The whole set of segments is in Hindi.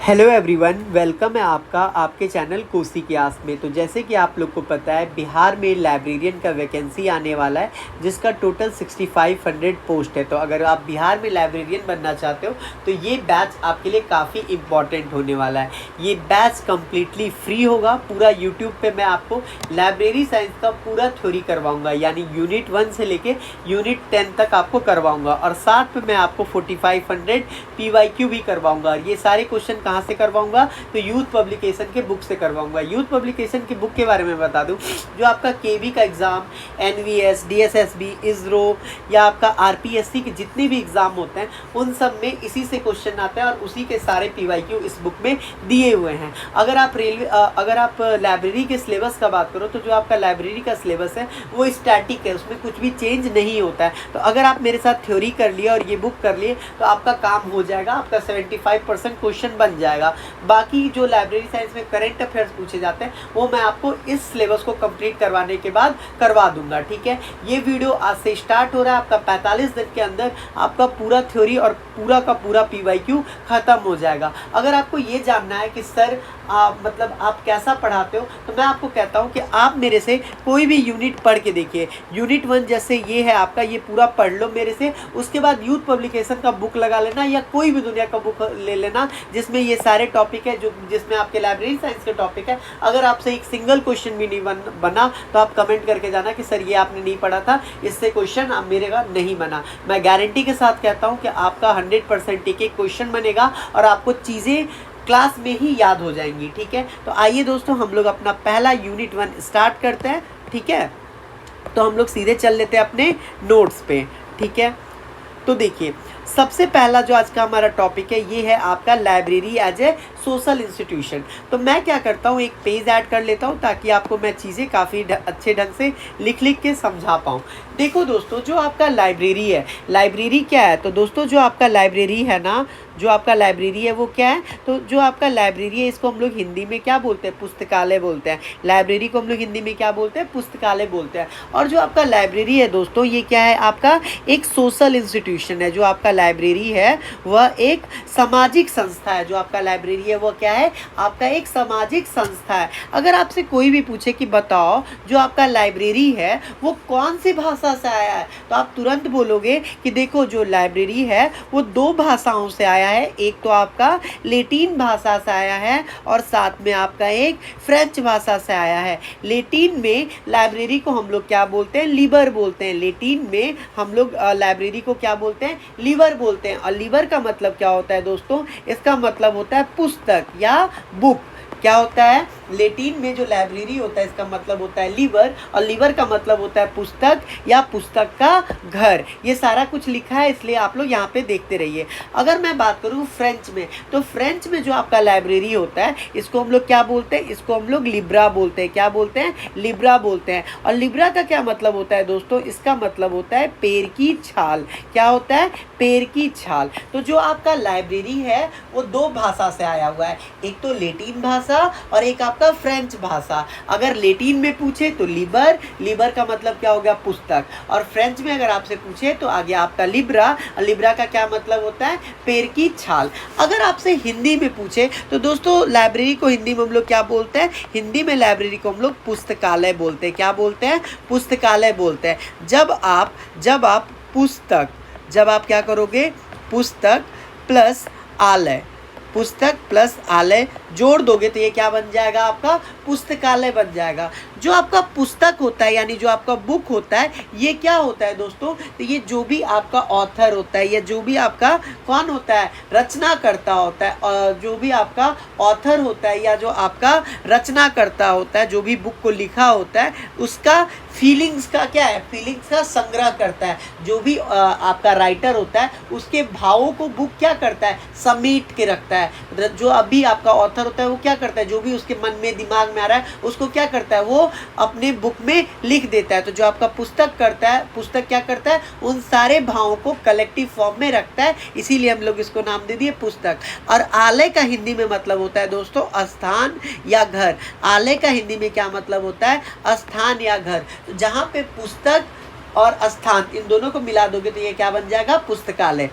हेलो एवरीवन, वेलकम है आपका आपके चैनल कोसी की आस में। तो जैसे कि आप लोग को पता है, बिहार में लाइब्रेरियन का वैकेंसी आने वाला है, जिसका टोटल 6500 पोस्ट है। तो अगर आप बिहार में लाइब्रेरियन बनना चाहते हो तो ये बैच आपके लिए काफ़ी इम्पॉर्टेंट होने वाला है। ये बैच कम्प्लीटली फ्री होगा। पूरा यूट्यूब पर मैं आपको लाइब्रेरी साइंस का पूरा थ्योरी करवाऊँगा, यानी यूनिट 1 से लेके यूनिट 10 तक आपको करवाऊँगा। और साथ में मैं आपको 4500 PYQ भी करवाऊँगा। ये सारे क्वेश्चन कहाँ से करवाऊंगा? तो यूथ पब्लिकेशन के बुक से करवाऊंगा। यूथ पब्लिकेशन के बुक के बारे में बता दूं, जो आपका केवी का एग्ज़ाम, एनवीएस, डीएसएसबी, इसरो या आपका आरपीएससी के जितने भी एग्ज़ाम होते हैं, उन सब में इसी से क्वेश्चन आते हैं और उसी के सारे पीवाईक्यू इस बुक में दिए हुए हैं। अगर आप लाइब्रेरी के सिलेबस का बात करो तो जो आपका लाइब्रेरी का सिलेबस है वो स्टैटिक है, उसमें कुछ भी चेंज नहीं होता है। तो अगर आप मेरे साथ थ्योरी कर लिए और ये बुक कर लिए तो आपका काम हो जाएगा, आपका 75% क्वेश्चन बन जाएगा। बाकी जो लाइब्रेरी साइंस में करंट अफेयर्स पूछे जाते हैं वो मैं आपको इस सिलेबस को कंप्लीट करवाने के बाद करवा दूंगा। ठीक है, ये वीडियो आज से स्टार्ट हो रहा है। आपका 45 दिन के अंदर आपका पूरा थ्योरी और पूरा का पूरा पीवाईक्यू खत्म हो जाएगा। अगर आपको ये जानना है कि सर मतलब आप कैसा पढ़ाते हो, तो मैं आपको कहता हूँ कि आप मेरे से कोई भी यूनिट पढ़ के देखिए। यूनिट 1 जैसे ये है आपका, ये पूरा पढ़ लो मेरे से। उसके बाद यूथ पब्लिकेशन का बुक लगा लेना या कोई भी दुनिया का बुक ले लेना जिसमें ये सारे टॉपिक है, जिसमें आपके लाइब्रेरी साइंस के टॉपिक है। अगर आपसे एक सिंगल क्वेश्चन भी नहीं बना तो आप कमेंट करके जाना कि सर ये आपने नहीं पढ़ा था, इससे क्वेश्चन अब मेरे का नहीं बना। मैं गारंटी के साथ कहता हूँ कि आपका 100% एक क्वेश्चन बनेगा और आपको चीज़ें क्लास में ही याद हो जाएंगी। ठीक है, तो आइए दोस्तों, हम लोग अपना पहला यूनिट 1 स्टार्ट करते हैं। ठीक है, तो हम लोग सीधे चल लेते हैं अपने नोट्स पे। ठीक है, तो देखिए, सबसे पहला जो आज का हमारा टॉपिक है ये है आपका library as a social institution. तो मैं क्या करता हूँ, एक पेज ऐड कर लेता हूँ ताकि आपको मैं चीज़ें काफ़ी अच्छे ढंग से लिख के समझा पाऊँ। देखो दोस्तों, जो आपका लाइब्रेरी है, लाइब्रेरी क्या है? तो दोस्तों जो आपका लाइब्रेरी है ना, जो आपका लाइब्रेरी है वो क्या है? तो जो आपका लाइब्रेरी है इसको हम लोग हिंदी में क्या बोलते हैं? पुस्तकालय बोलते हैं। लाइब्रेरी को हम लोग हिंदी में क्या बोलते हैं? पुस्तकालय बोलते हैं। और जो आपका लाइब्रेरी है दोस्तों, ये क्या है? आपका एक सोशल इंस्टीट्यूशन है। जो आपका लाइब्रेरी है वह एक सामाजिक संस्था है। जो आपका लाइब्रेरी है वो क्या है? आपका एक सामाजिक संस्था है। अगर आपसे कोई भी पूछे कि बताओ जो आपका लाइब्रेरी है वो कौन सी भाषा से आया है, तो आप तुरंत बोलोगे कि देखो जो लाइब्रेरी है वो 2 भाषाओं से आया है। एक तो आपका लैटिन भाषा से आया है और साथ में आपका एक फ्रेंच भाषा से आया है। लैटिन में लाइब्रेरी को हम लोग क्या बोलते हैं? लिबर बोलते हैं। लैटिन में हम लोग लाइब्रेरी को क्या बोलते हैं? लिबर बोलते हैं। और लिबर का मतलब क्या होता है दोस्तों? इसका मतलब होता है पुस्तक या बुक। क्या होता है? लैटिन में जो लाइब्रेरी होता है इसका मतलब होता है लिवर, और लिवर का मतलब होता है पुस्तक या पुस्तक का घर। ये सारा कुछ लिखा है, इसलिए आप लोग यहाँ पे देखते रहिए। अगर मैं बात करूँ फ्रेंच में, तो फ्रेंच में जो आपका लाइब्रेरी होता है इसको हम लोग क्या बोलते हैं? इसको हम लोग लिब्रा बोलते हैं। क्या बोलते हैं? लिब्रा बोलते हैं। और लिब्रा का क्या मतलब होता है दोस्तों? इसका मतलब होता है पेड़ की छाल। क्या होता है? पेड़ की छाल। तो जो आपका लाइब्रेरी है वो 2 भाषा से आया हुआ है, एक तो लैटिन भाषा और एक आपका फ्रेंच भाषा। अगर लैटिन में पूछे तो लिबर, लिबर का मतलब क्या हो गया? पुस्तक। और फ्रेंच में अगर आपसे पूछे तो आगे आपका लिब्रा, और लिब्रा का क्या मतलब होता है? पेड़ की छाल। अगर आपसे हिंदी में पूछे तो दोस्तों लाइब्रेरी को हिंदी में हम लोग क्या बोलते हैं? हिंदी में लाइब्रेरी को हम लोग पुस्तकालय बोलते हैं। क्या बोलते हैं? पुस्तकालय बोलते हैं। जब आप क्या करोगे? पुस्तक प्लस आलय, पुस्तक प्लस आलय जोड़ दोगे तो ये क्या बन जाएगा? आपका पुस्तकालय बन जाएगा। जो आपका पुस्तक होता है यानी जो आपका बुक होता है, ये क्या होता है दोस्तों? तो ये जो भी आपका ऑथर होता है या जो भी आपका कौन होता है? रचनाकर्ता होता है। और जो भी आपका ऑथर होता है या जो आपका रचनाकर्ता होता है, जो भी बुक को लिखा होता है, उसका फीलिंग्स का क्या है? फीलिंग्स का संग्रह करता है। जो भी आपका राइटर होता है उसके भावों को बुक क्या करता है? समेट के रखता है। जो अभी आपका ऑथर होता है वो क्या करता है? जो भी उसके मन में दिमाग में आ रहा है उसको क्या करता है? वो अपने बुक में लिख देता है। तो जो आपका पुस्तक करता है, पुस्तक क्या करता है? उन सारे भावों को कलेक्टिव फॉर्म में रखता है, इसीलिए हम लोग इसको नाम दे दिए पुस्तक। और आलय का हिंदी में मतलब होता है दोस्तों स्थान या घर। आलय का हिंदी में क्या मतलब होता है? स्थान या घर। तो जहाँ पे पुस्तक और स्थान इन दोनों को मिला दोगे तो ये क्या बन जाएगा? पुस्तकालय।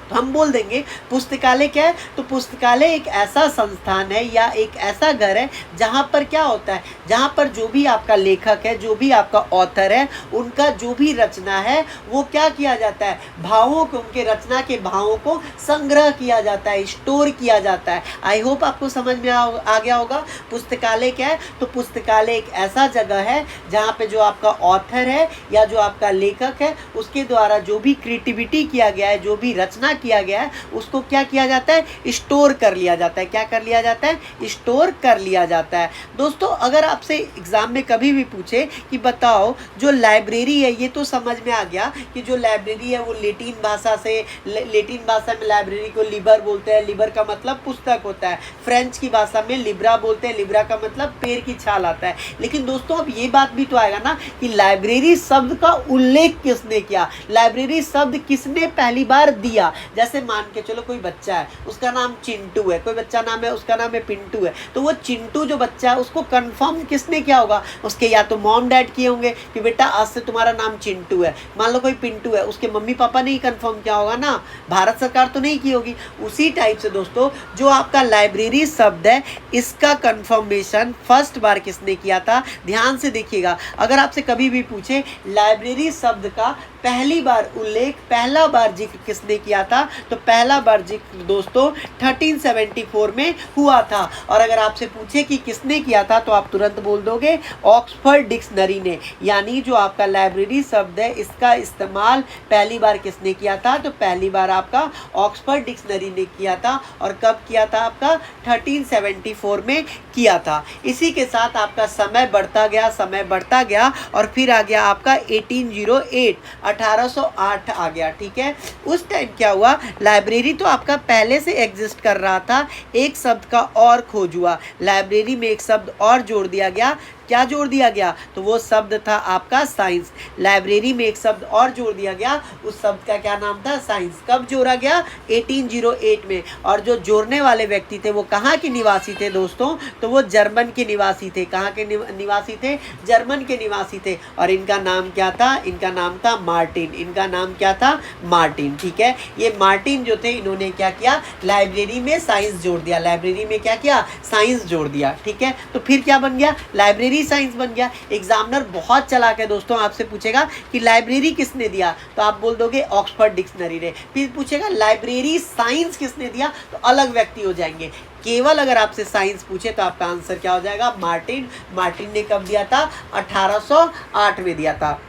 तो हम बोल देंगे पुस्तकालय क्या है, तो पुस्तकालय एक ऐसा संस्थान है या एक ऐसा घर है जहाँ पर क्या होता है, जहाँ पर जो भी आपका लेखक है, जो भी आपका ऑथर है, उनका जो भी रचना है वो क्या किया जाता है, भावों को, उनके रचना के भावों को संग्रह किया जाता है, स्टोर किया जाता है। आई होप आपको समझ में आ गया होगा। पुस्तकालय क्या है, तो पुस्तकालय एक ऐसा जगह है जहाँ पे जो आपका ऑथर है या जो आपका लेखक है उसके द्वारा जो भी क्रिएटिविटी किया गया है, जो भी रचना किया गया है, उसको क्या किया जाता है, स्टोर कर लिया जाता है। क्या कर लिया जाता है, स्टोर कर लिया जाता है। दोस्तों अगर आपसे एग्जाम में कभी भी पूछे कि बताओ जो लाइब्रेरी है, ये तो समझ में आ गया कि जो लाइब्रेरी है वो लेटिन भाषा से, लेटिन भाषा में लाइब्रेरी को लिबर बोलते हैं, लिबर का मतलब पुस्तक होता है। फ्रेंच की भाषा में लिब्रा बोलते हैं, लिब्रा का मतलब पेड़ की छाल आता है। लेकिन दोस्तों अब ये बात भी तो आएगा ना कि लाइब्रेरी शब्द का उल्लेख किसने किया, लाइब्रेरी शब्द किसने पहली बार दिया। जैसे मान के चलो कोई बच्चा है, उसका नाम चिंटू है, कोई बच्चा नाम है, उसका नाम है पिंटू है, तो वो चिंटू जो बच्चा है उसको कंफर्म किसने किया होगा, उसके या तो मॉम डैड किए होंगे कि बेटा आज से तुम्हारा नाम चिंटू है। मान लो कोई पिंटू है, उसके मम्मी पापा ने ही कंफर्म किया होगा ना, भारत सरकार तो नहीं की होगी। उसी टाइप से दोस्तों जो आपका लाइब्रेरी शब्द है इसका कंफर्मेशन फर्स्ट बार किसने किया था, ध्यान से देखिएगा। अगर आपसे कभी भी पूछे लाइब्रेरी शब्द का पहली बार उल्लेख, पहला बार जिक्र किसने किया था, तो पहला बार जिक्र दोस्तों 1374 में हुआ था। और अगर आपसे पूछे कि किसने किया था तो आप तुरंत बोल दोगे ऑक्सफोर्ड डिक्शनरी ने। यानी जो आपका लाइब्रेरी शब्द है इसका इस्तेमाल पहली बार किसने किया था, तो पहली बार आपका ऑक्सफोर्ड डिक्शनरी ने किया था। और कब किया था, आपका 1374 में किया था। इसी के साथ आपका समय बढ़ता गया, समय बढ़ता गया और फिर आ गया आपका 1808, 1808 आ गया। ठीक है, उस टाइम क्या हुआ, लाइब्रेरी तो आपका पहले से एग्जिस्ट कर रहा था, एक शब्द का और खोज हुआ, लाइब्रेरी में एक शब्द और जोड़ दिया गया। क्या जोड़ दिया गया, तो वो शब्द था आपका साइंस। लाइब्रेरी में एक शब्द और जोड़ दिया गया, उस शब्द का क्या नाम था, साइंस। कब जोड़ा गया, 1808 में। और जो जोड़ने वाले व्यक्ति थे वो कहाँ के निवासी थे दोस्तों, तो वो जर्मन के निवासी थे। कहाँ के निवासी थे, जर्मन के निवासी थे। और इनका नाम क्या था, इनका नाम था मार्टिन। इनका नाम क्या था, मार्टिन। ठीक है, ये मार्टिन जो थे इन्होंने क्या किया, लाइब्रेरी में साइंस जोड़ दिया, लाइब्रेरी में क्या किया, साइंस जोड़ दिया। ठीक है, तो फिर क्या बन गया, लाइब्रेरी साइंस बन गया। एग्जामिनर बहुत चालाक है दोस्तों, आपसे पूछेगा कि लाइब्रेरी किसने दिया, तो आप बोल दोगे ऑक्सफोर्ड डिक्शनरी ने। फिर पूछेगा लाइब्रेरी साइंस किसने दिया, तो अलग व्यक्ति हो जाएंगे। केवल अगर आपसे साइंस पूछे तो आपका आंसर क्या हो जाएगा, मार्टिन। मार्टिन ने कब दिया था, 1808 में दिया था।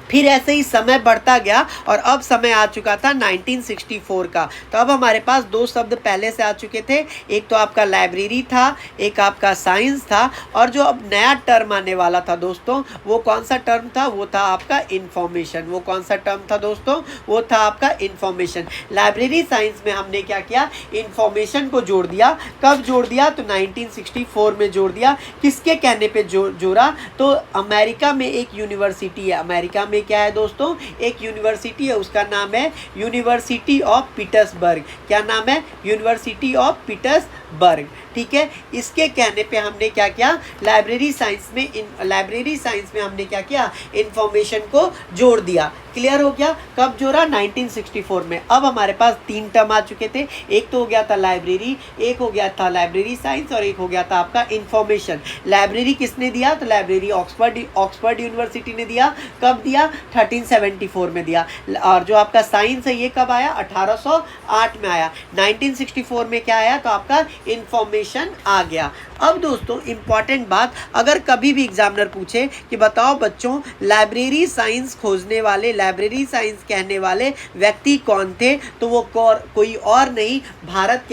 फिर ऐसे ही समय बढ़ता गया और अब समय आ चुका था 1964 का। तो अब हमारे पास दो शब्द पहले से आ चुके थे, एक तो आपका लाइब्रेरी था, एक आपका साइंस था। और जो अब नया टर्म आने वाला था दोस्तों, वो कौन सा टर्म था, वो था आपका इंफॉर्मेशन। वो कौन सा टर्म था दोस्तों, वो था आपका इंफॉर्मेशन। लाइब्रेरी साइंस में हमने क्या किया, इंफॉर्मेशन को जोड़ दिया। कब जोड़ दिया, तो 1964 में जोड़ दिया। किसके कहने पे जोड़ा, तो अमेरिका में एक यूनिवर्सिटी है, अमेरिका में क्या है दोस्तों, एक यूनिवर्सिटी है, उसका नाम है यूनिवर्सिटी ऑफ पीटर्सबर्ग। क्या नाम है, यूनिवर्सिटी ऑफ पीटर्सबर्ग। ठीक है, इसके कहने पे हमने क्या किया, लाइब्रेरी साइंस में हमने क्या किया, इंफॉर्मेशन को जोड़ दिया। क्लियर हो गया, कब जोड़ा, 1964 में। अब हमारे पास तीन टर्म आ चुके थे, एक तो हो गया था लाइब्रेरी, एक हो गया था लाइब्रेरी साइंस और एक हो गया था आपका इंफॉर्मेशन। लाइब्रेरी किसने दिया, तो लाइब्रेरी ऑक्सफोर्ड यूनिवर्सिटी ने दिया। कब दिया, 1374 में दिया। और जो आपका साइंस है ये कब आया, 1808 में आया। 1964 में क्या आया, तो आपका इंफॉर्मेशन आ गया। अब दोस्तों इंपॉर्टेंट बात, अगर कभी भी एग्जामिनर पूछे कि बताओ बच्चों लाइब्रेरी साइंस खोजने वाले, लाइब्रेरी साइंस कहने वाले व्यक्ति कौन थे, तो वो कोई और नहीं, भारत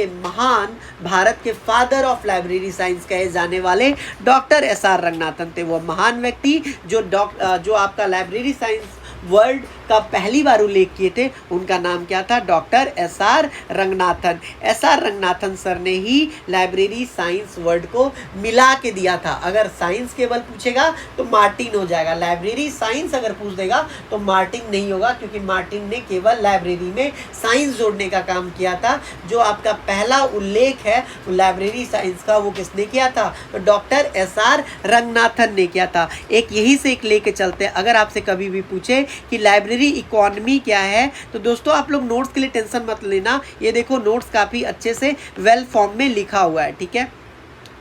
के फादर ऑफ लाइब्रेरी साइंस कहे जाने वाले डॉक्टर एस.आर. रंगनाथन थे। वो महान व्यक्ति जो आपका लाइब्रेरी साइंस वर्ल्ड का पहली बार उल्लेख किए थे, उनका नाम क्या था, doctor SR. Ranganathan. SR. Ranganathan sir ने ही लाइब्रेरी साइंस वर्ड को मिला के दिया था। अगर साइंस केवल पूछेगा तो मार्टिन हो जाएगा, लाइब्रेरी साइंस अगर पूछ देगा तो मार्टिन नहीं होगा, क्योंकि मार्टिन ने केवल लाइब्रेरी में साइंस जोड़ने का काम किया था। जो आपका पहला उल्लेख है लाइब्रेरी साइंस का, वो किसने किया था, तो डॉक्टर एस.आर. रंगनाथन ने किया था। एक यही से एक लेके चलते हैं, अगर आपसे कभी भी पूछे कि लाइब्रेरी इकोनॉमी क्या है, तो दोस्तों आप लोग नोट्स के लिए टेंशन मत लेना, ये देखो नोट्स काफ़ी अच्छे से वेल फॉर्म में लिखा हुआ है, ठीक है।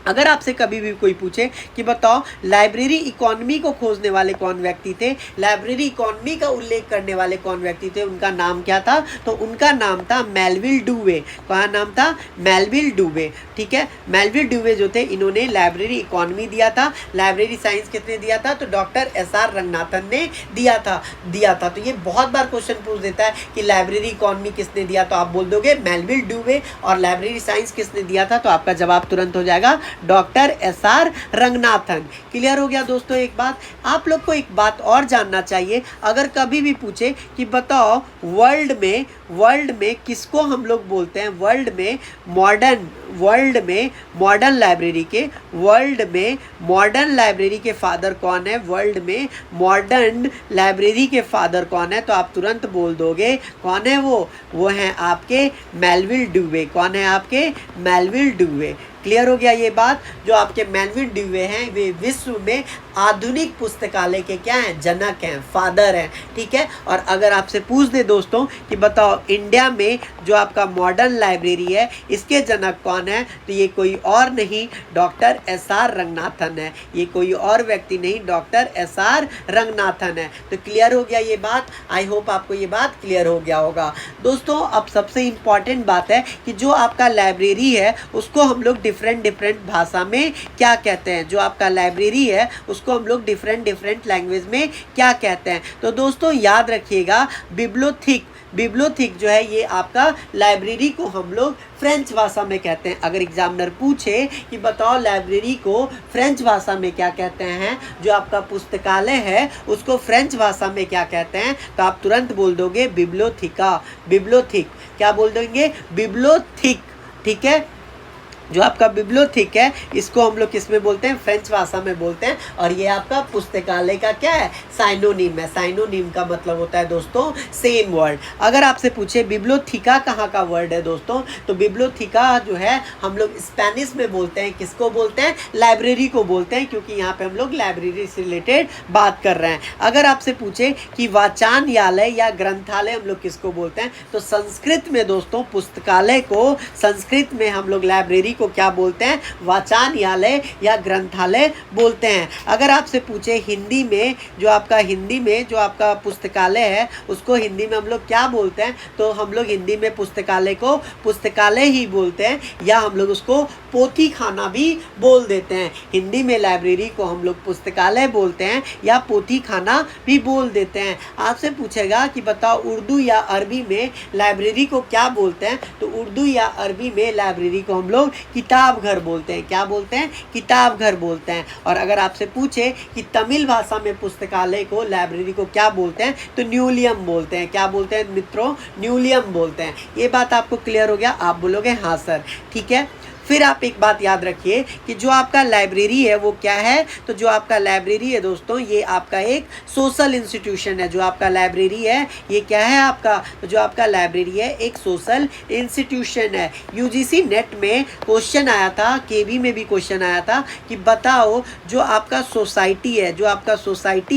अगर आपसे कभी भी कोई पूछे कि बताओ लाइब्रेरी इकोनॉमी को खोजने वाले कौन व्यक्ति थे, लाइब्रेरी इकोनॉमी का उल्लेख करने वाले कौन व्यक्ति थे, उनका नाम क्या था, तो उनका नाम था मेलविल डुवे। क्या नाम था, मेलविल डुवे, ठीक है। मेलविल डुवे जो थे इन्होंने लाइब्रेरी इकोनॉमी दिया था। लाइब्रेरी साइंस किसने दिया था, तो डॉक्टर SR रंगनाथन ने दिया था। तो ये बहुत बार क्वेश्चन पूछ देता है कि लाइब्रेरी इकोनॉमी किसने दिया, तो आप बोल दोगे मेलविल डुवे, और लाइब्रेरी साइंस किसने दिया था, तो आपका जवाब तुरंत हो जाएगा डॉक्टर SR रंगनाथन। क्लियर हो गया दोस्तों। एक बात आप लोग को एक बात और जानना चाहिए, अगर कभी भी पूछे कि बताओ वर्ल्ड में किसको हम लोग बोलते हैं, वर्ल्ड में मॉडर्न लाइब्रेरी के फादर कौन है, वर्ल्ड में मॉडर्न लाइब्रेरी के फादर कौन है, तो आप तुरंत बोल दोगे कौन है वो हैं आपके मेलविल डुवे। कौन है आपके, मेलविल डुवे। क्लियर हो गया ये बात। जो आपके मेलविल डुवे हैं वे विश्व में आधुनिक पुस्तकालय के क्या हैं, जनक हैं, फादर हैं, ठीक है। और अगर आपसे पूछ दे दोस्तों कि बताओ इंडिया में जो आपका मॉडर्न लाइब्रेरी है इसके जनक कौन है, तो ये कोई और नहीं डॉक्टर SR रंगनाथन है। ये कोई और व्यक्ति नहीं, डॉक्टर SR रंगनाथन है। तो क्लियर हो गया ये बात। आई होप आपको ये बात क्लियर हो गया होगा दोस्तों। अब सबसे इम्पॉर्टेंट बात है कि जो आपका लाइब्रेरी है उसको हम लोग डिफरेंट भाषा में क्या कहते हैं, जो आपका लाइब्रेरी है उसको हम लोग डिफरेंट लैंग्वेज में क्या कहते हैं। तो दोस्तों याद रखिएगा, बिब्लियोथेक जो है ये आपका लाइब्रेरी को हम लोग फ्रेंच भाषा में कहते हैं। अगर एग्जामिनर पूछे कि बताओ लाइब्रेरी को फ्रेंच भाषा में क्या कहते हैं, जो आपका पुस्तकालय है उसको फ्रेंच भाषा में क्या कहते हैं, तो आप तुरंत बोल दोगे बिब्लियोथेक। क्या बोल देंगे, बिब्लियोथेक, ठीक है। जो आपका बिब्लियोथेक है इसको हम लोग किस में बोलते हैं, फ्रेंच भाषा में बोलते हैं। और ये आपका पुस्तकालय का क्या है, साइनोनिम है। साइनोनिम का मतलब होता है दोस्तों सेम वर्ड। अगर आपसे पूछे बिब्लियोथेका कहाँ का वर्ड है दोस्तों, तो बिब्लियोथेका जो है हम लोग स्पेनिश में बोलते हैं। किसको बोलते हैं, लाइब्रेरी को बोलते हैं, क्योंकि यहाँ पे हम लोग लाइब्रेरी से रिलेटेड बात कर रहे हैं। अगर आपसे पूछे कि वाचनालय या ग्रंथालय हम लोग किसको बोलते हैं, तो संस्कृत में दोस्तों पुस्तकालय को संस्कृत में हम लोग लाइब्रेरी को क्या बोलते हैं, वाचनालय या ग्रंथालय बोलते हैं। अगर आपसे पूछे हिंदी में जो आपका पुस्तकालय है उसको हिंदी में हम लोग क्या बोलते हैं, तो हम लोग हिंदी में पुस्तकालय को पुस्तकालय ही बोलते हैं, या हम लोग उसको पोथी खाना भी बोल देते हैं। हिंदी में लाइब्रेरी को हम लोग पुस्तकालय बोलते हैं या पोथी खाना भी बोल देते हैं। आपसे पूछेगा कि बताओ उर्दू या अरबी में लाइब्रेरी को क्या बोलते हैं, तो उर्दू या अरबी में लाइब्रेरी को हम लोग किताब घर बोलते हैं। क्या बोलते हैं, किताब घर बोलते हैं। और अगर आपसे पूछे कि तमिल भाषा में पुस्तकालय को लाइब्रेरी को क्या बोलते हैं, तो न्यूलियम बोलते हैं। क्या बोलते हैं मित्रों, न्यूलियम बोलते हैं। ये बात आपको क्लियर हो गया, आप बोलोगे हाँ सर, ठीक है। फिर आप एक बात याद रखिए कि जो आपका लाइब्रेरी है वो क्या है, तो जो आपका लाइब्रेरी है दोस्तों ये आपका एक सोशल इंस्टीट्यूशन है। जो आपका लाइब्रेरी है ये क्या है आपका, तो जो आपका लाइब्रेरी है एक सोशल इंस्टीट्यूशन है। यूजीसी नेट में क्वेश्चन आया था, केवी में भी क्वेश्चन आया था कि बताओ जो आपका सोसाइटी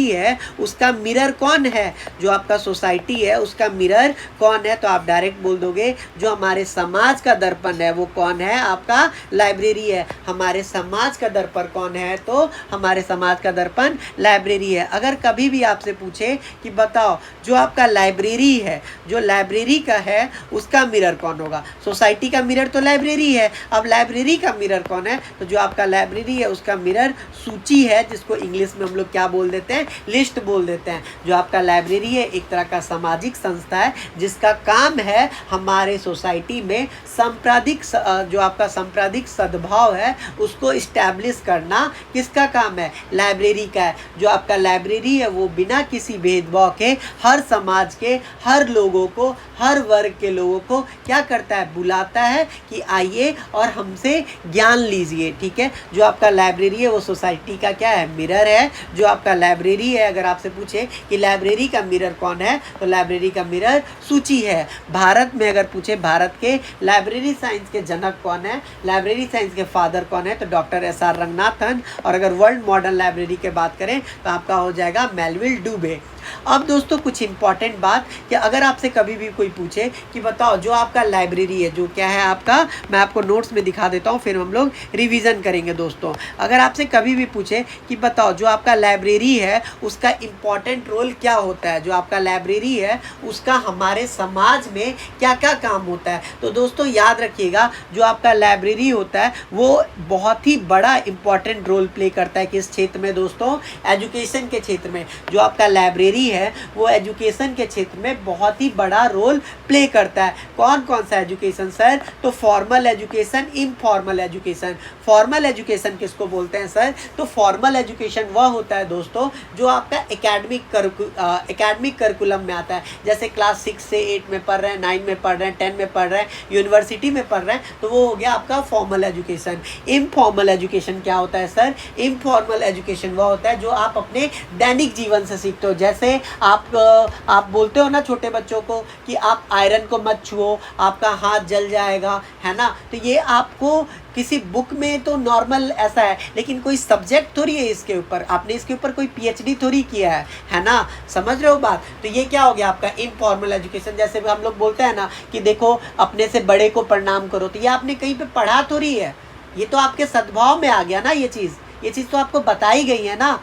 है उसका मिरर कौन है, जो आपका सोसाइटी है उसका मिरर कौन है, तो आप डायरेक्ट बोल दोगे जो हमारे समाज का दर्पण है वो कौन है, आपका लाइब्रेरी है। हमारे समाज का दर्पण कौन है, तो हमारे समाज का दर्पण लाइब्रेरी है। अगर कभी भी आपसे पूछे कि बताओ जो आपका लाइब्रेरी है, जो लाइब्रेरी का है उसका मिरर कौन होगा, सोसाइटी का मिरर तो लाइब्रेरी है, अब लाइब्रेरी का मिरर कौन है, तो जो आपका लाइब्रेरी है उसका मिरर सूची है, जिसको इंग्लिश में हम लोग क्या बोल देते हैं, लिस्ट बोल देते हैं। जो आपका लाइब्रेरी है एक तरह का सामाजिक संस्था है जिसका काम है हमारे सोसाइटी में जो आपका सांप्रदायिक सद्भाव है उसको इस्टेब्लिश करना किसका काम है, लाइब्रेरी का है। जो आपका लाइब्रेरी है वो बिना किसी भेदभाव के हर समाज के हर लोगों को, हर वर्ग के लोगों को क्या करता है, बुलाता है कि आइए और हमसे ज्ञान लीजिए, ठीक है। जो आपका लाइब्रेरी है वो सोसाइटी का क्या है, मिरर है। जो आपका लाइब्रेरी है अगर आपसे पूछे कि लाइब्रेरी का मिरर कौन है, तो लाइब्रेरी का मिरर सूची है। भारत में अगर पूछे भारत के लाइब्रेरी साइंस के जनक कौन है, लाइब्रेरी साइंस के फादर कौन है, तो डॉक्टर SR रंगनाथन। और अगर वर्ल्ड मॉडर्न लाइब्रेरी के बात करें तो आपका हो जाएगा मेलविल डुवे। अब दोस्तों कुछ इंपॉर्टेंट बात कि अगर आपसे कभी भी कोई पूछे कि बताओ जो आपका लाइब्रेरी है, जो क्या है आपका, मैं आपको नोट्स में दिखा देता हूँ, फिर हम लोग रिवीजन करेंगे दोस्तों। अगर आपसे कभी भी पूछे कि बताओ जो आपका लाइब्रेरी है उसका इम्पॉर्टेंट रोल क्या होता है, जो आपका लाइब्रेरी है उसका हमारे समाज में क्या क्या काम होता है, तो दोस्तों याद रखिएगा जो आपका लाइब्रेरी होता है वो बहुत ही बड़ा इंपॉर्टेंट रोल प्ले करता है। किस क्षेत्र में दोस्तों? एजुकेशन के क्षेत्र में। जो आपका लाइब्रेरी है वो एजुकेशन के क्षेत्र में बहुत ही बड़ा रोल प्ले करता है। कौन कौन सा एजुकेशन सर? तो formal education, informal education. Formal education किसको बोलते हैं सर? तो फॉर्मल एजुकेशन वह होता है दोस्तों जो आपका एकेडमिक करिकुलम में आता है, जैसे क्लास 6 से 8 में पढ़ रहे हैं, 9 में पढ़ रहे हैं, 10 में पढ़ रहे हैं, यूनिवर्सिटी में पढ़ रहे हैं, तो वो हो गया आपका फॉर्मल एजुकेशन। इनफॉर्मल एजुकेशन क्या होता है सर? इनफॉर्मल एजुकेशन वह होता है जो आप अपने दैनिक जीवन से सीखते हो। जैसे आप बोलते हो ना छोटे बच्चों को कि आप आयरन को मत छुओ, आपका हाथ जल जाएगा, है ना, तो ये आपको किसी बुक में तो नॉर्मल ऐसा है, लेकिन कोई सब्जेक्ट थोड़ी है इसके ऊपर, आपने इसके ऊपर कोई पीएचडी थोड़ी किया है ना, समझ रहे हो बात? तो ये क्या हो गया आपका इनफॉर्मल एजुकेशन। जैसे हम लोग बोलते हैं ना कि देखो अपने से बड़े को प्रणाम करो, तो ये आपने कहीं पे पढ़ा थोड़ी है, ये तो आपके सद्भाव में आ गया ना, ये चीज़ तो आपको बताई गई है ना,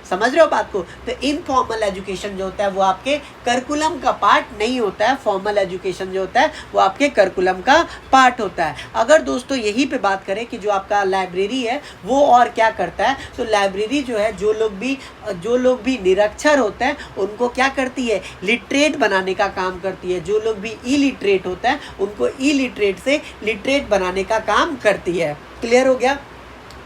समझ रहे हो बात को? तो इनफॉर्मल एजुकेशन जो होता है वो आपके करिकुलम का पार्ट नहीं होता है, फॉर्मल एजुकेशन जो होता है वो आपके करिकुलम का पार्ट होता है। अगर दोस्तों यहीं पे बात करें कि जो आपका लाइब्रेरी है वो और क्या करता है, तो लाइब्रेरी जो है जो लोग भी निरक्षर होते हैं उनको क्या करती है? लिटरेट बनाने का काम करती है। जो लोग भी इलिटरेट होते हैं उनको इलिटरेट से लिटरेट बनाने का काम करती है। क्लियर हो गया?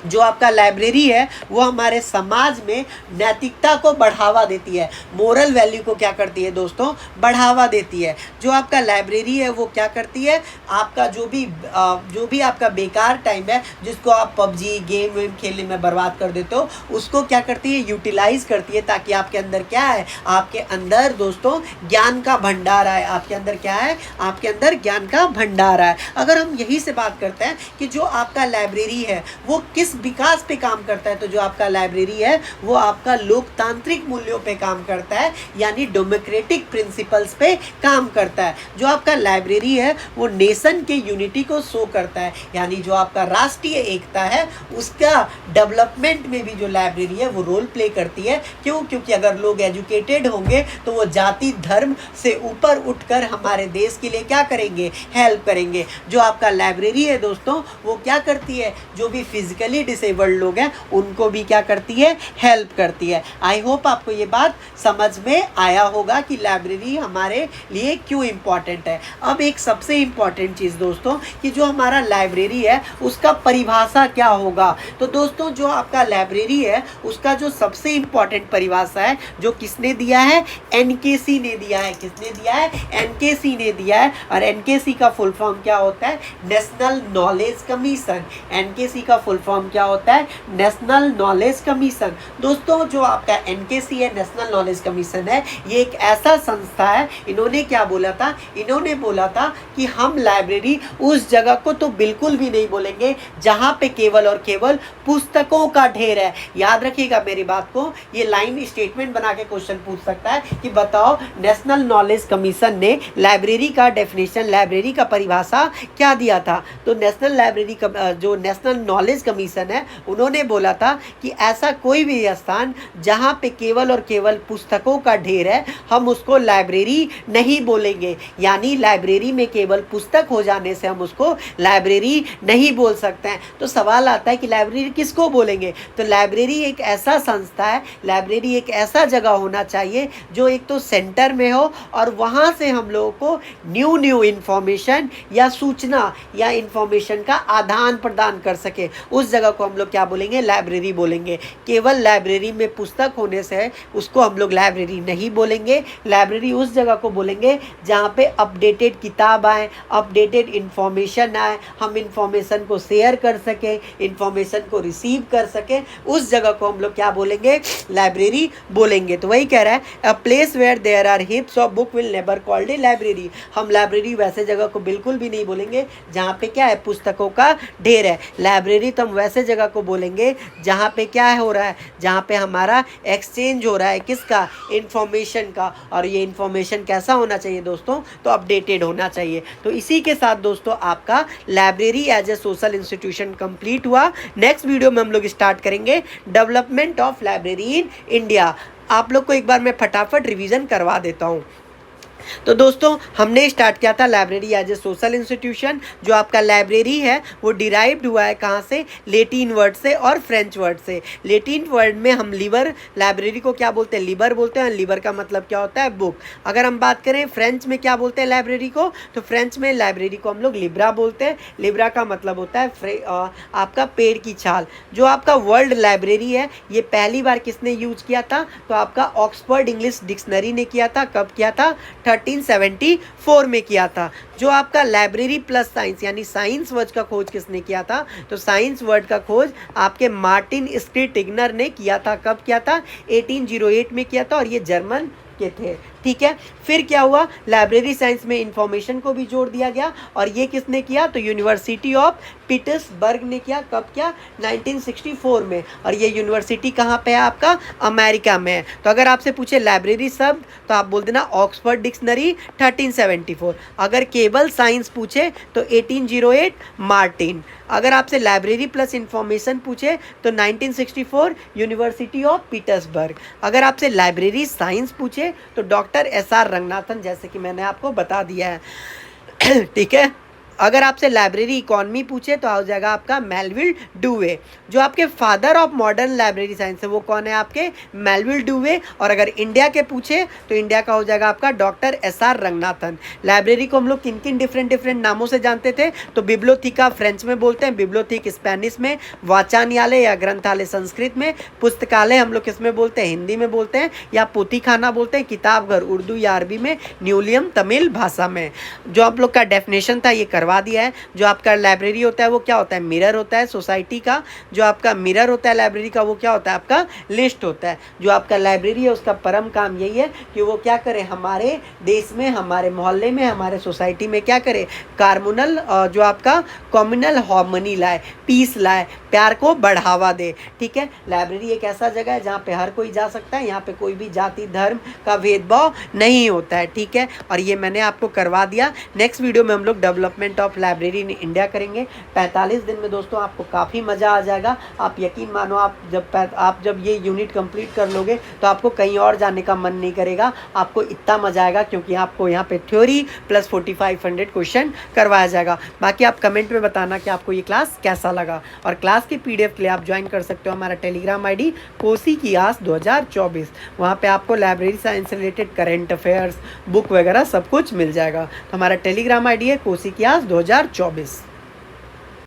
जो आपका लाइब्रेरी है वो हमारे समाज में नैतिकता को बढ़ावा देती है, मोरल वैल्यू को क्या करती है दोस्तों? बढ़ावा देती है। जो आपका लाइब्रेरी है वो क्या करती है? आपका जो भी आपका बेकार टाइम है जिसको आप पबजी गेम वेम खेलने में बर्बाद कर देते हो, उसको क्या करती है? यूटिलाइज करती है, ताकि आपके अंदर क्या है? आपके अंदर दोस्तों ज्ञान का भंडार है। आपके अंदर क्या है? आपके अंदर ज्ञान का भंडार है। अगर हम यही से बात करते हैं कि जो आपका लाइब्रेरी है वो किस विकास पे काम करता है, तो जो आपका लाइब्रेरी है वो आपका लोकतांत्रिक मूल्यों पे काम करता है, यानी डेमोक्रेटिक प्रिंसिपल्स पे काम करता है। जो आपका लाइब्रेरी है वो नेशन के यूनिटी को शो करता है, यानी जो आपका राष्ट्रीय एकता है उसका डेवलपमेंट में भी जो लाइब्रेरी है वो रोल प्ले करती है। क्यों? क्योंकि अगर लोग एजुकेटेड होंगे तो वो जाति धर्म से ऊपर उठकर हमारे देश के लिए क्या करेंगे? हेल्प करेंगे। जो आपका लाइब्रेरी है दोस्तों वो क्या करती है? जो भी फिजिकली डिसेबल्ड लोग हैं उनको भी क्या करती है? हेल्प करती है। आई होप आपको ये बात समझ में आया होगा कि लाइब्रेरी हमारे लिए क्यों इम्पॉर्टेंट है। अब एक सबसे इम्पॉर्टेंट चीज़ दोस्तों कि जो हमारा लाइब्रेरी है उसका परिभाषा क्या होगा। तो दोस्तों जो आपका लाइब्रेरी है उसका जो सबसे इम्पॉर्टेंट परिभाषा है जो किसने दिया है? एनकेसी ने दिया है। किसने दिया है? एनकेसी ने दिया है। और एनकेसी का फुल फॉर्म क्या होता है? National knowledge commission. एनकेसी का फुल फॉर्म क्या होता है? National knowledge commission. दोस्तों जो आपका एनकेसी है, नेशनल नॉलेज कमीशन है, ये एक ऐसा संस्था है। इन्होंने क्या बोला था? इन्होंने बोला था कि हम लाइब्रेरी उस जगह को तो बिल्कुल भी नहीं बोलेंगे जहां पे केवल और केवल पुस्तकों का ढेर है। याद रखिएगा मेरी बात को, ये लाइन स्टेटमेंट बना के क्वेश्चन पूछ सकता है कि बताओ नेशनल नॉलेज कमीशन ने लाइब्रेरी का डेफिनेशन, लाइब्रेरी का परिभाषा क्या दिया था। तो नेशनल लाइब्रेरी का जो नेशनल नॉलेज कमीशन है उन्होंने बोला था कि ऐसा कोई भी स्थान जहां पे केवल और केवल पुस्तकों का ढेर है हम उसको लाइब्रेरी नहीं बोलेंगे। यानी लाइब्रेरी में केवल पुस्तक हो जाने से हम उसको लाइब्रेरी नहीं बोल सकते हैं। तो सवाल आता है कि लाइब्रेरी किसको बोलेंगे? तो लाइब्रेरी एक ऐसा संस्था है, लाइब्रेरी एक ऐसा जगह होना चाहिए जो एक तो सेंटर में हो और वहाँ से हम लोगों को न्यू इन्फॉर्मेशन या सूचना या इन्फॉर्मेशन का आदान प्रदान कर सके। उस जगह को हम लोग क्या बोलेंगे? लाइब्रेरी बोलेंगे। केवल लाइब्रेरी में पुस्तक होने से उसको हम लोग लाइब्रेरी नहीं बोलेंगे। लाइब्रेरी उस जगह को बोलेंगे जहाँ पे अपडेटेड किताब आए, अपडेटेड इन्फॉर्मेशन आए, हम इन्फॉर्मेशन को शेयर कर सकें, इन्फॉर्मेशन को रिसीव कर सकें, उस जगह को हम लोग क्या बोलेंगे? लाइब्रेरी बोलेंगे। तो वही कह रहा है a place where there are heaps of book will never called a library. हम लाइब्रेरी वैसे जगह को बिल्कुल भी नहीं बोलेंगे जहाँ पे क्या है? पुस्तकों का ढेर है। लाइब्रेरी तो हम वैसे ऐसे जगह को बोलेंगे जहाँ पे क्या हो रहा है, जहाँ पे हमारा एक्सचेंज हो रहा है किसका, इन्फॉर्मेशन का। और ये इन्फॉर्मेशन कैसा होना चाहिए दोस्तों, तो अपडेटेड होना चाहिए। तो इसी के साथ दोस्तों आपका library as a social institution complete हुआ। नेक्स्ट वीडियो में हम लोग स्टार्ट करेंगे development of library in India. आप लोग को एक बार मैं फटाफट रिवीजन करवा देता हूँ। तो दोस्तों हमने स्टार्ट किया था library as a social institution. जो आपका लाइब्रेरी है वो डिराइव्ड हुआ है कहाँ से, लेटिन वर्ड से और फ्रेंच वर्ड से। लेटिन वर्ड में हम लिबर, लाइब्रेरी को क्या बोलते हैं, लिबर बोलते हैं। लिबर का मतलब क्या होता है, बुक। अगर हम बात करें फ्रेंच में क्या बोलते हैं लाइब्रेरी को, तो फ्रेंच में लाइब्रेरी को हम लोग लिब्रा बोलते हैं। लिब्रा का मतलब होता है आपका पेड़ की छाल। जो आपका वर्ल्ड लाइब्रेरी है ये पहली बार किसने यूज किया था, तो आपका ऑक्सफोर्ड इंग्लिश डिक्शनरी ने किया था। कब किया था, 1374 में किया था। जो आपका लाइब्रेरी प्लस साइंस यानी साइंस वर्ड का खोज किसने किया था, तो साइंस वर्ड का खोज आपके मार्टिन स्क्रीटिग्नर ने किया था। कब किया था, 1808 में किया था, और ये जर्मन के थे। ठीक है, फिर क्या हुआ, लाइब्रेरी साइंस में इंफॉर्मेशन को भी जोड़ दिया गया, और ये किसने किया, तो यूनिवर्सिटी ऑफ पीटर्सबर्ग ने किया। कब किया, 1964 में। और ये यूनिवर्सिटी कहाँ पे है, आपका अमेरिका में है। तो अगर आपसे पूछे लाइब्रेरी शब्द तो आप बोल देना ऑक्सफोर्ड डिक्शनरी 1374। अगर केवल साइंस पूछे तो 1808 मार्टिन। अगर आपसे लाइब्रेरी प्लस इंफॉर्मेशन पूछे तो 1964 यूनिवर्सिटी ऑफ पीटर्सबर्ग। अगर आपसे लाइब्रेरी साइंस पूछे तो डॉक्टर SR रंगनाथन, जैसे कि मैंने आपको बता दिया है। ठीक है, अगर आपसे लाइब्रेरी इकोनॉमी पूछे तो आ जाएगा आपका मेलविल डुवे। जो आपके father of modern library science है वो कौन है, आपके मेलविल डुवे। और अगर इंडिया के पूछे तो इंडिया का हो जाएगा आपका डॉक्टर SR रंगनाथन। लाइब्रेरी को हम लोग किन किन डिफरेंट नामों से जानते थे, तो बिब्लोथीका फ्रेंच में बोलते हैं, बिब्लोथीक स्पेनिश में, वाचनालय या ग्रंथालय संस्कृत में, पुस्तकालय हम लोग किस में बोलते हैं, हिंदी में बोलते हैं, या पोथीखाना बोलते हैं, किताब घर उर्दू या अरबी में, न्यूलियम तमिल भाषा में। जो आप लोग का डेफिनेशन था ये करवा दिया है। जो आपका लाइब्रेरी होता है वो क्या होता है, मिरर होता है सोसाइटी का। जो आपका मिरर होता है लाइब्रेरी का वो क्या होता है, आपका लिस्ट होता है। जो आपका लाइब्रेरी है उसका परम काम यही है कि वो क्या करे, हमारे देश में, हमारे मोहल्ले में, हमारे सोसाइटी में क्या करे, कार्मुनल जो आपका कम्युनल हार्मनी लाए, पीस लाए, प्यार को बढ़ावा दे। ठीक है, लाइब्रेरी एक ऐसा जगह है जहाँ पे हर कोई जा सकता है। यहाँ पे कोई भी जाति धर्म का भेदभाव नहीं होता है। ठीक है, और ये मैंने आपको करवा दिया। नेक्स्ट वीडियो में हम लोग development of library in India करेंगे। 45 दिन में दोस्तों आपको काफ़ी मज़ा आ जाएगा। आप यकीन मानो, आप जब ये यूनिट कंप्लीट कर लोगे तो आपको कहीं और जाने का मन नहीं करेगा। आपको इतना मज़ा आएगा क्योंकि आपको यहाँ पे थ्योरी प्लस 4500 क्वेश्चन करवाया जाएगा। बाकी आप कमेंट में बताना कि आपको ये क्लास कैसा लगा। और क्लास की PDF के लिए आप ज्वाइन कर सकते हो हमारा टेलीग्राम ID कोसी की आस 2024। वहाँ पे आपको लाइब्रेरी साइंस से रिलेटेड करंट अफेयर्स, बुक वगैरह सब कुछ मिल जाएगा। तो हमारा टेलीग्राम ID है कोसी की आस 2024।